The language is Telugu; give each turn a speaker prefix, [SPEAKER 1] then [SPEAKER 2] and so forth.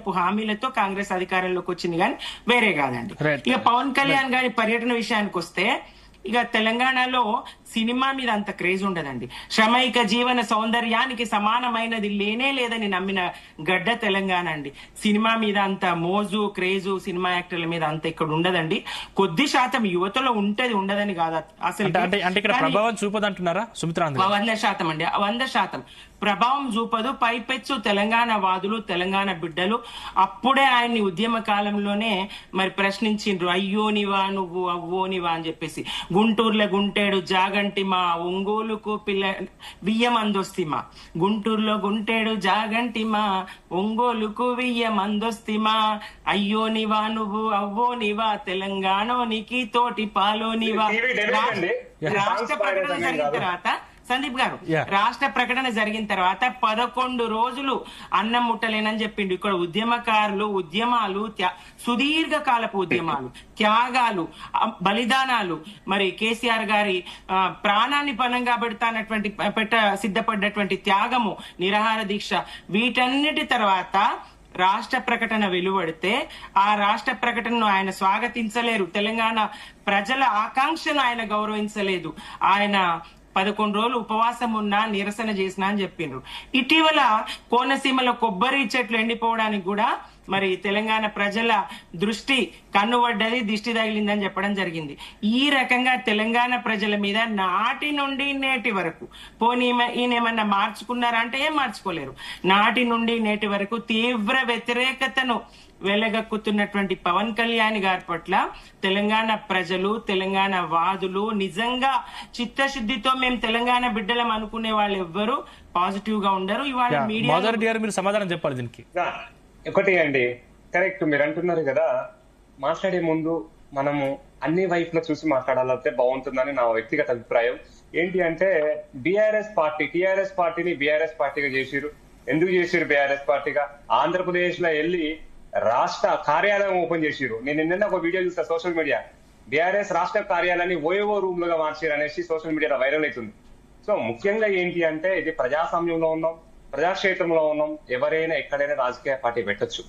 [SPEAKER 1] ఎన్నికలపు హామీలతో కాంగ్రెస్ అధికారంలోకి వచ్చింది కానీ వేరే కాదండి.
[SPEAKER 2] Right.
[SPEAKER 1] ఇక పవన్ కళ్యాణ్ గారి పర్యటన విషయానికి వస్తే ఇక తెలంగాణలో సినిమా మీద అంత క్రేజ్ ఉండదండి. శ్రమైక జీవన సౌందర్యానికి సమానమైనది లేనే లేదని నమ్మిన గడ్డ తెలంగాణ అండి. సినిమా మీద అంత మోజు క్రేజు సినిమా యాక్టర్ల మీద అంత ఇక్కడ ఉండదండి. కొద్ది శాతం యువతలో ఉంటది, ఉండదని కాదు అసలు.
[SPEAKER 2] అంటే ఇక్కడ ప్రభావం చూపదంటున్నారా సుమిత్రా?
[SPEAKER 1] 100% అండి, 100% ప్రభావం చూపదు. పైపెచ్చు తెలంగాణ వాదులు, తెలంగాణ బిడ్డలు అప్పుడే ఆయన్ని ఉద్యమ కాలంలోనే మరి ప్రశ్నించిండ్రు. అయ్యోనివా నువ్వు, అవ్వోనివా అని చెప్పేసి. గుంటూరులో గుంటేడు జాగంటిమా, ఒంగోలుకు పిల్ల వియ్యమందొస్తిమా. గుంటూరులో గుంటేడు జాగంటిమా, ఒంగోలుకు వియ్యమందొస్తిమా. అయ్యోనివా నువ్వు, అవ్వోనివా, తెలంగాణోనికి తోటి పాలోనివా. రాష్ట్ర ప్రకటన జరిగిన తర్వాత సందీప్ గారు, రాష్ట్ర ప్రకటన జరిగిన తర్వాత 11 రోజులు అన్నం ముట్టలేనని చెప్పిండు. ఇక్కడ ఉద్యమకారులు, ఉద్యమాలు, సుదీర్ఘ కాలపు ఉద్యమాలు, త్యాగాలు, బలిదానాలు, మరి కేసీఆర్ గారి ప్రాణాన్ని పణంగా సిద్ధపడ్డటువంటి త్యాగము, నిరాహార దీక్ష, వీటన్నిటి తర్వాత రాష్ట్ర ప్రకటన వెలువడితే ఆ రాష్ట్ర ప్రకటనను ఆయన స్వాగతించలేరు. తెలంగాణ ప్రజల ఆకాంక్షను ఆయన గౌరవించలేదు. ఆయన 11 రోజులు ఉపవాసం ఉన్నా, నిరసన చేసినా అని చెప్పిండ్రు. ఇటీవల కోనసీమలో కొబ్బరి చెట్లు ఎండిపోవడానికి కూడా మరి తెలంగాణ ప్రజల దృష్టి కన్నుపడ్డది, దిష్టి తగిలిందని చెప్పడం జరిగింది. ఈ రకంగా తెలంగాణ ప్రజల మీద నాటి నుండి నేటి వరకు, పోనీ ఈయనేమన్నా మార్చుకున్నారా అంటే ఏం మార్చుకోలేరు. నాటి నుండి నేటి వరకు తీవ్ర వ్యతిరేకతను వెలగక్కుతున్నటువంటి పవన్ కళ్యాణ్ గారి పట్ల తెలంగాణ ప్రజలు, తెలంగాణ వాదులు నిజంగా చిత్తశుద్ధితో మేము తెలంగాణ బిడ్డలం అనుకునే వాళ్ళు ఎవ్వరు పాజిటివ్ గా ఉండరు. ఇవాళ మీడియా
[SPEAKER 2] మీరు సమాధానం చెప్పాలి దీనికి.
[SPEAKER 3] ఒకటి అండి, కరెక్ట్ మీరు అంటున్నారు కదా, మాట్లాడే ముందు మనము అన్ని వైపులో చూసి మాట్లాడాలంటే బాగుంటుందని నా వ్యక్తిగత అభిప్రాయం. ఏంటి అంటే టిఆర్ఎస్ పార్టీని బీఆర్ఎస్ పార్టీగా చేసిరు. ఎందుకు చేసిరు బీఆర్ఎస్ పార్టీగా? ఆంధ్రప్రదేశ్ లో వెళ్ళి రాష్ట్ర కార్యాలయం ఓపెన్ చేసిరు. నేను నిన్న ఒక వీడియో చూస్తా సోషల్ మీడియా, బీఆర్ఎస్ రాష్ట్ర కార్యాలయాన్ని ఓఏఓ రూమ్ లుగా మార్చారు అనేసి సోషల్ మీడియాలో వైరల్ అవుతుంది. సో ముఖ్యంగా ఏంటి అంటే ఇది ప్రజాస్వామ్యంలో ఉన్నాం, ప్రజాక్షేత్రంలో ఉన్నాం. ఎవరైనా ఎక్కడైనా రాజకీయ పార్టీ పెట్టొచ్చు.